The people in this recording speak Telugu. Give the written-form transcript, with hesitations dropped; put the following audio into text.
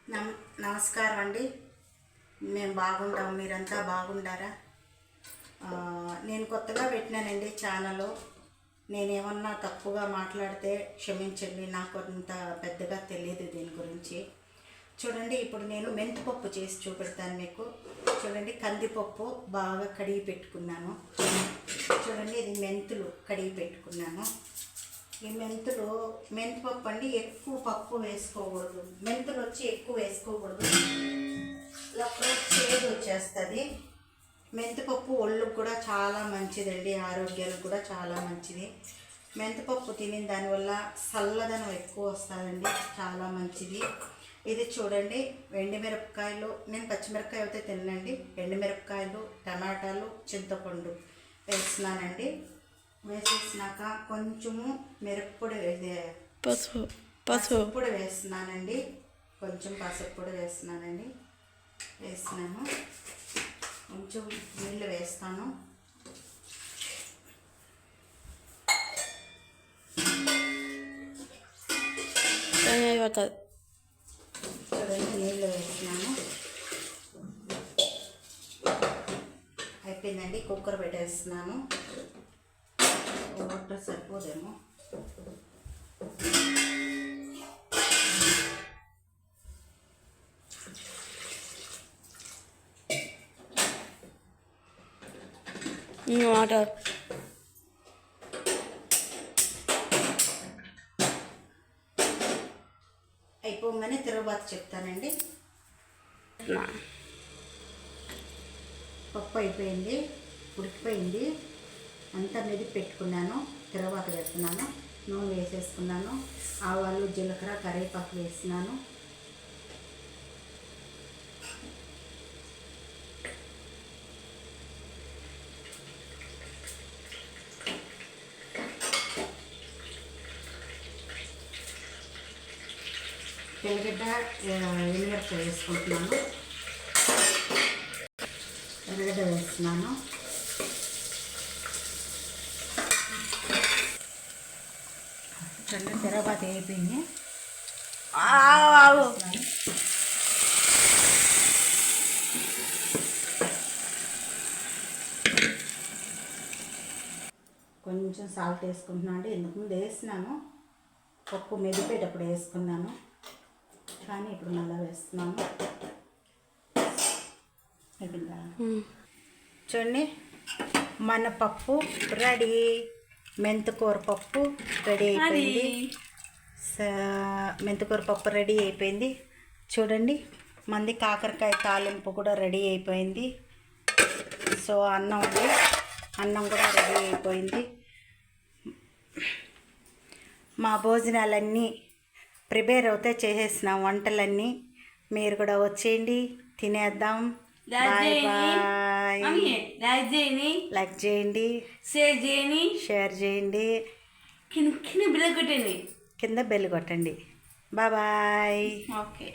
నమస్కారం అండి. మేము బాగుంటాం, మీరంతా బాగుంటారా? నేను కొత్తగా పెట్టినానండి ఛానల్. నేనేమన్నా తప్పుగా మాట్లాడితే క్షమించండి, నాకు అంత పెద్దగా తెలియదు దీని గురించి. చూడండి, ఇప్పుడు నేను మెంతిపప్పు చేసి చూపెడతాను మీకు. చూడండి, కందిపప్పు బాగా కడిగి పెట్టుకున్నాను. చూడండి, ఇది మెంతులు కడిగి పెట్టుకున్నాను. ఈ మెంతిపప్పు అండి ఎక్కువ పప్పు వేసుకోకూడదు, మెంతులు వచ్చి ఎక్కువ వేసుకోకూడదు, అప్పుడు చేదు వచ్చేస్తుంది. మెంతిపప్పు ఒళ్ళుకు కూడా చాలా మంచిదండి, ఆరోగ్యానికి కూడా చాలా మంచిది. మెంతిపప్పు తిని దానివల్ల చల్లదనం ఎక్కువ వస్తుందండి, చాలా మంచిది. ఇది చూడండి, ఎండుమిరపకాయలు, నేను పచ్చిమిరపకాయ అయితే తినండి, ఎండుమిరపకాయలు, టమాటాలు, చింతపండు వేస్తున్నానండి. వేసేసినాక కొంచెము మిరప్పొడి పసుపు వేస్తున్నానండి, కొంచెం పసుపు పొడి వేస్తున్నానండి. వేస్తున్నాను, కొంచెం నీళ్ళు వేస్తాను. చూడండి, నీళ్ళు వేస్తున్నాను. అయిపోయిందండి, కుక్కర్ పెట్టేస్తున్నాను. వాటర్ సరిపోదేమో. వాటర్ అయిపోగానే తిరగబాతు చెప్తానండి. పప్పు అయిపోయింది, ఉడికిపోయింది, అంతా మెదిపి పెట్టుకున్నాను. తిరగబాతు పెడుతున్నాను, నూనె వేసేసుకున్నాను, ఆవాలు, జీలకర్ర, కరివేపాకు వేస్తున్నాను. తెల్లగడ్డ, ఎల్లిగడ్డ వేసుకుంటున్నాను. ఎల్లిగడ్డ వేస్తున్నాను. చూడండి, తిరగబాతు అయిపోయింది. కొంచెం సాల్ట్ వేసుకుంటున్నాను అండి. ఇంతకు ముందు వేసినాను, పప్పు మెదిపేటప్పుడు వేసుకున్నాను, కానీ ఇప్పుడు మళ్ళీ వేస్తున్నాను. అయిపోయిందా? చూడండి, మన పప్పు రెడీ. మెంతికూర పప్పు రెడీ అయిపోయింది. మెంతికూర పప్పు రెడీ అయిపోయింది. చూడండి, మంది కాకరకాయ తాలింపు కూడా రెడీ అయిపోయింది. సో అన్నం కూడా రెడీ అయిపోయింది. మా భోజనాలన్నీ ప్రిపేర్ అవుతే చేసేసినాం, వంటలన్నీ. మీరు కూడా వచ్చేయండి, తినేద్దాం. Bye bye. లైక్ చేయండి, షేర్ చేయండి, కింద బెల్ కొట్టండి. Bye bye. ఓకే.